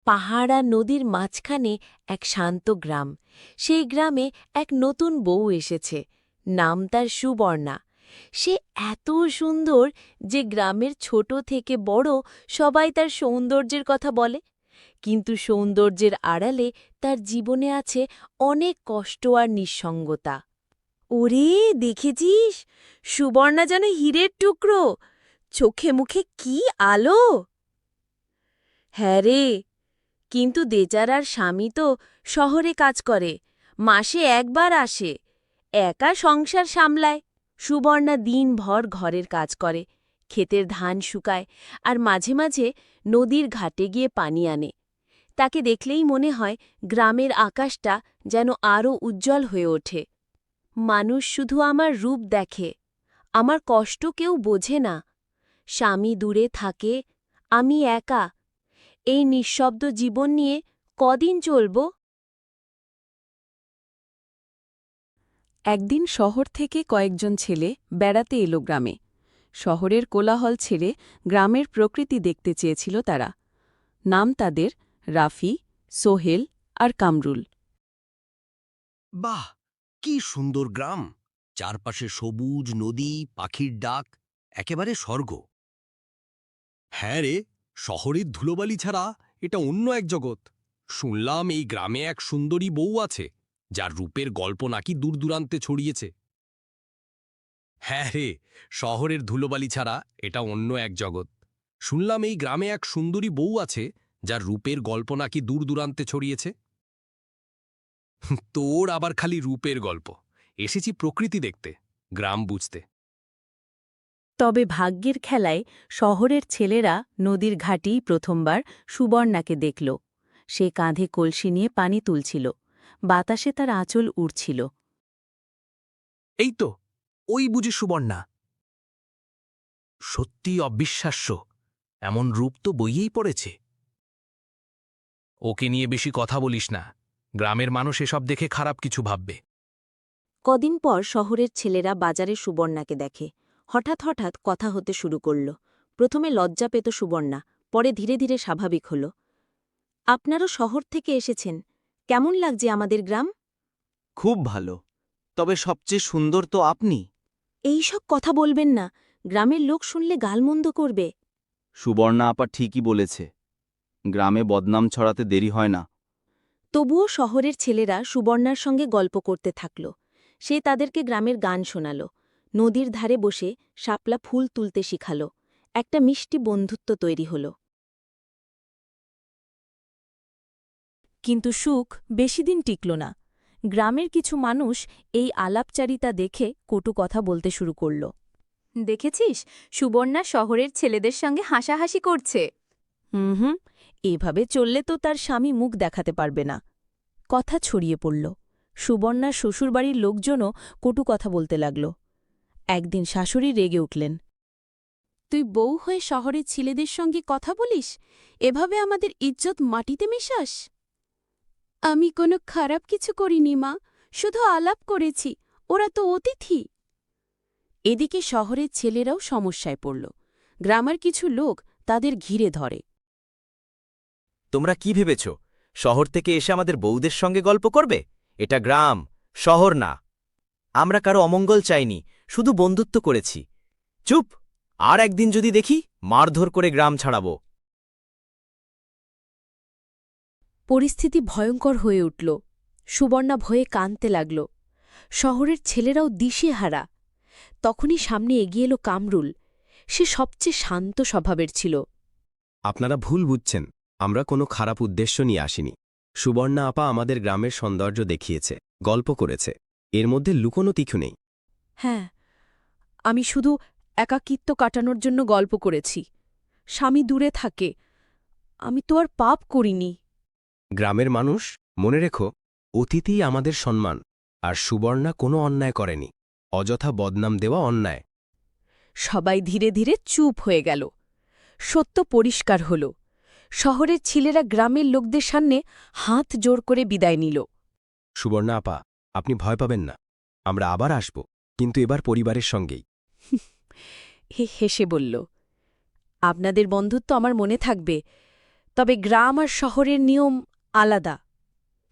পাহাড় আর নদীর মাঝখানে এক শান্ত গ্রাম। সেই গ্রামে এক নতুন বউ এসেছে। নাম তার সুবর্ণা। সে এত সুন্দর যে গ্রামের ছোট থেকে বড় সবাই তার সৌন্দর্যের কথা বলে। কিন্তু সৌন্দর্যের আড়ালে তার জীবনে আছে অনেক কষ্ট আর নিঃসঙ্গতা। ওরে, দেখেছিস? সুবর্ণা যেন হীরের টুকরো। চোখে মুখে কি আলো! হ্যাঁ রে, কিন্তু বেচারার স্বামী তো শহরে কাজ করে, মাসে একবার আসে, একা সংসার সামলায়। সুবর্ণা দিনভর ঘরের কাজ করে, ক্ষেতের ধান শুকায় আর মাঝে মাঝে নদীর ঘাটে গিয়ে পানি আনে। তাকে দেখলেই মনে হয় গ্রামের আকাশটা যেন আরও উজ্জ্বল হয়ে ওঠে। মানুষ শুধু আমার রূপ দেখে, আমার কষ্ট কেউ বোঝে না। স্বামী দূরে থাকে, আমি একা। এই নিঃশব্দ জীবন নিয়ে কদিন চলব? একদিন শহর থেকে কয়েকজন ছেলে বেড়াতে এলো গ্রামে। শহরের কোলাহল ছেড়ে গ্রামের প্রকৃতি দেখতে চেয়েছিল তারা। নাম তাদের রাফি, সোহেল আর কামরুল। বাহ, কি সুন্দর গ্রাম! চারপাশে সবুজ নদী, পাখির ডাক, একেবারে স্বর্গ। হ্যাঁ রে, শহরের ধুলোবালি ছাড়া এটা অন্য এক জগৎ। শুনলাম এই গ্রামে এক সুন্দরী বউ আছে, যার রূপের গল্প নাকি দূর দূরান্তে ছড়িয়েছে। হ্যাঁ রে, শহরের ধুলোবালি ছাড়া এটা অন্য এক জগৎ। শুনলাম এই গ্রামে এক সুন্দরী বউ আছে, যার রূপের গল্প নাকি দূর দূরান্তে ছড়িয়েছে। তোর আবার খালি রূপের গল্প। এসেছি প্রকৃতি দেখতে, গ্রাম বুঝতে। তবে ভাগ্যের খেলায় শহরের ছেলেরা নদীর ঘাটেই প্রথমবার সুবর্ণাকে দেখল। সে কাঁধে কলসি নিয়ে পানি তুলছিল, বাতাসে তার আঁচল উড়ছিল। এই তো, ওই বুঝি সুবর্ণা। সত্যি অবিশ্বাস্য, এমন রূপ তো বইয়েই পড়েছে। ওকে নিয়ে বেশি কথা বলিস না, গ্রামের মানুষ এসব দেখে খারাপ কিছু ভাববে। কদিন পর শহরের ছেলেরা বাজারে সুবর্ণাকে দেখে। হঠাৎ হঠাৎ কথা হতে শুরু করল। প্রথমে লজ্জা পেত সুবর্ণা, পরে ধীরে ধীরে স্বাভাবিক হল। আপনারও শহর থেকে এসেছেন, কেমন লাগছে আমাদের গ্রাম? খুব ভালো। তবে সবচেয়ে সুন্দর তো আপনি। এই সব কথা বলবেন না, গ্রামের লোক শুনলে গালমন্দ করবে। সুবর্ণা আপা ঠিকই বলেছে, গ্রামে বদনাম ছড়াতে দেরি হয় না। তবুও শহরের ছেলেরা সুবর্ণার সঙ্গে গল্প করতে থাকল। সে তাদেরকে গ্রামের গান শোনাল, নদীর ধারে বসে শাপলা ফুল তুলতে শিখাল। একটা মিষ্টি বন্ধুত্ব তৈরি হল। কিন্তু সুখ বেশিদিন টিকল না। গ্রামের কিছু মানুষ এই আলাপচারিতা দেখে কটু কথা বলতে শুরু করল। দেখেছিস, সুবর্ণা শহরের ছেলেদের সঙ্গে হাসাহাসি করছে। হুম, এভাবে চললে তো তার স্বামী মুখ দেখাতে পারবে না। কথা ছড়িয়ে পড়ল। সুবর্ণার শ্বশুরবাড়ির লোকজনও কটু কথা বলতে লাগল। একদিন শাশুড়ি রেগে উঠলেন। তুই বউ হয়ে শহরের ছেলেদের সঙ্গে কথা বলিস, এভাবে আমাদের ইজ্জত মাটিতে মেশাস? আমি কোনো খারাপ কিছু করিনি মা, শুধু আলাপ করেছি, ওরা তো অতিথি। এদিকে শহরের ছেলেরাও সমস্যায় পড়ল। গ্রামের কিছু লোক তাদের ঘিরে ধরে। তোমরা কি ভেবেছ শহর থেকে এসে আমাদের বউদের সঙ্গে গল্প করবে? এটা গ্রাম, শহর না। আমরা কারো অমঙ্গল চাইনি, শুধু বন্ধুত্ব করেছি। চুপ! আর একদিন যদি দেখি, মারধর করে গ্রাম ছাড়াব। পরিস্থিতি ভয়ঙ্কর হয়ে উঠল। সুবর্ণা ভয়ে কাঁদতে লাগল। শহরের ছেলেরাও দিশেহারা। তখনই সামনে এগিয়ে এলো কামরুল। সে সবচেয়ে শান্ত স্বভাবের ছিল। আপনারা ভুল বুঝছেন, আমরা কোনো খারাপ উদ্দেশ্য নিয়ে আসিনি। সুবর্ণা আপা আমাদের গ্রামের সৌন্দর্য দেখিয়েছে, গল্প করেছে, এর মধ্যে লুকোনো কিছু নেই। হ্যাঁ, আমি শুধু একাকিত্ব কাটানোর জন্য গল্প করেছি। স্বামী দূরে থাকে, আমি তো আর পাপ করিনি। গ্রামের মানুষ, মনে রেখো, অতিথিই আমাদের সম্মান, আর সুবর্ণা কোনো অন্যায় করেনি। অযথা বদনাম দেওয়া অন্যায়। সবাই ধীরে ধীরে চুপ হয়ে গেল। সত্য পরিষ্কার হল। শহরের ছেলেরা গ্রামের লোকদের সামনে হাত জোর করে বিদায় নিল। সুবর্ণা আপা, আপনি ভয় পাবেন না, আমরা আবার আসব, কিন্তু এবার পরিবারের সঙ্গেই। হেসে বলল, আপনাদের বন্ধুত্ব আমার মনে থাকবে। তবে গ্রাম আর শহরের নিয়ম আলাদা।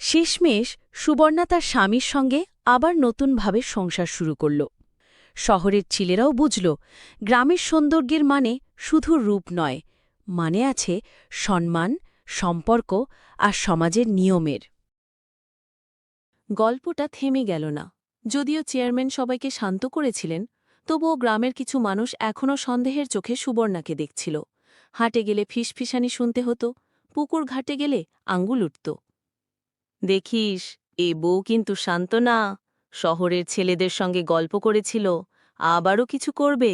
শেষমেশ সুবর্ণা তার স্বামীর সঙ্গে আবার নতুনভাবে সংসার শুরু করল। শহরের ছেলেরাও বুঝল গ্রামের সৌন্দর্যের মানে শুধু রূপ নয়, মানে আছে সম্মান, সম্পর্ক আর সমাজের নিয়মের। গল্পটা থেমে গেল না। যদিও চেয়ারম্যান সবাইকে শান্ত করেছিলেন, তবুও গ্রামের কিছু মানুষ এখনও সন্দেহের চোখে সুবর্ণাকে দেখছিল। হাটে গেলে ফিসফিসানি শুনতে হতো, পুকুর ঘাটে গেলে আঙ্গুল উঠত। দেখিস, এ বউ কিন্তু শান্ত না, শহরের ছেলেদের সঙ্গে গল্প করেছিল, আবারও কিছু করবে।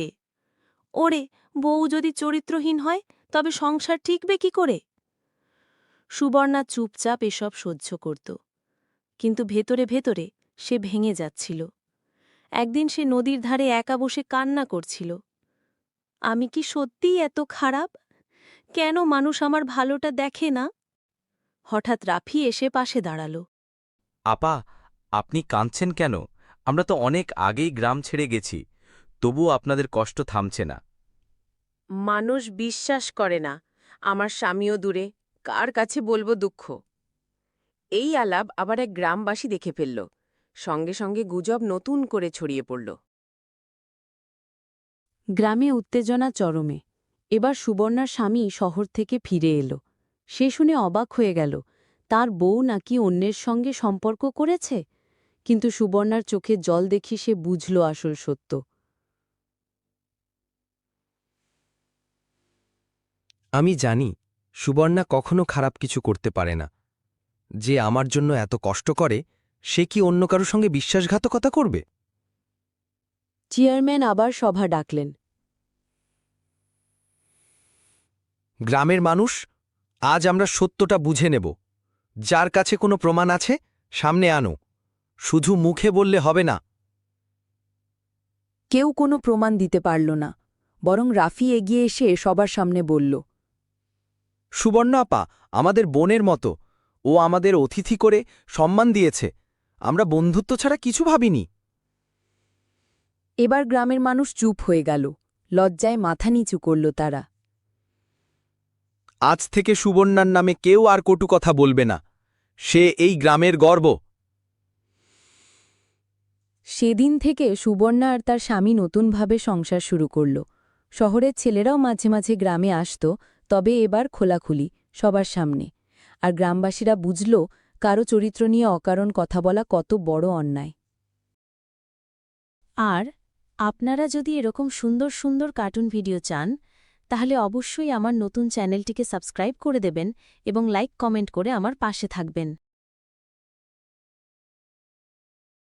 ওরে, বউ যদি চরিত্রহীন হয় তবে সংসার টিকবে কি করে? সুবর্ণা চুপচাপ এসব সহ্য করত, কিন্তু ভেতরে ভেতরে সে ভেঙে যাচ্ছিল। একদিন সে নদীর ধারে একা বসে কান্না করছিল। আমি কি সত্যিই এত খারাপ? কেন মানুষ আমার ভালোটা দেখে না? হঠাৎ রাফি এসে পাশে দাঁড়াল। আপা, আপনি কাঁদছেন কেন? আমরা তো অনেক আগেই গ্রাম ছেড়ে গেছি, তবুও আপনাদের কষ্ট থামছে না। মানুষ বিশ্বাস করে না, আমার স্বামীও দূরে, কার কাছে বলবো দুঃখ? এই আলাপ আবার এক গ্রামবাসী দেখে ফেলল। সঙ্গে সঙ্গে গুজব নতুন করে ছড়িয়ে পড়ল। গ্রামে উত্তেজনা চরমে। এবার সুবর্ণার স্বামী শহর থেকে ফিরে এলো। সে শুনে অবাক হয়ে গেল, তার বউ নাকি অন্যের সঙ্গে সম্পর্ক করেছে। কিন্তু সুবর্ণার চোখে জল দেখি সে বুঝল আসল সত্য। আমি জানি সুবর্ণা কখনো খারাপ কিছু করতে পারে না। যে আমার জন্য এত কষ্ট করে, সে কি অন্য কারো সঙ্গে বিশ্বাসঘাতকতা করবে? চেয়ারম্যান আবার সভা ডাকলেন। গ্রামের মানুষ, আজ আমরা সত্যটা বুঝে নেব। যার কাছে কোনো প্রমাণ আছে, সামনে আনো। শুধু মুখে বললে হবে না। কেউ কোনো প্রমাণ দিতে পারল না, বরং রাফি এগিয়ে এসে সবার সামনে বলল, সুবর্ণা আপা আমাদের বোনের মতো, ও আমাদের অতিথি করে সম্মান দিয়েছে। আমরা বন্ধুত্ব ছাড়া কিছু ভাবিনি। এবার গ্রামের মানুষ চুপ হয়ে গেল, লজ্জায় মাথা নিচু করল তারা। আজ থেকে সুবর্ণার নামে কেউ আর কটু কথা বলবে না। সে এই গ্রামের গর্ব। সেদিন থেকে সুবর্ণা আর তার স্বামী নতুনভাবে সংসার শুরু করল। শহরের ছেলেরাও মাঝে মাঝে গ্রামে আসত, তবে এবার খোলাখুলি, সবার সামনে। আর গ্রামবাসীরা বুঝল কারো চরিত্র নিয়ে অকারণ কথা বলা কত বড় অন্যায়। আর আপনারা যদি এরকম সুন্দর সুন্দর কার্টুন ভিডিও চান, তাহলে অবশ্যই আমার নতুন চ্যানেলটিকে সাবস্ক্রাইব করে দেবেন এবং লাইক কমেন্ট করে আমার পাশে থাকবেন।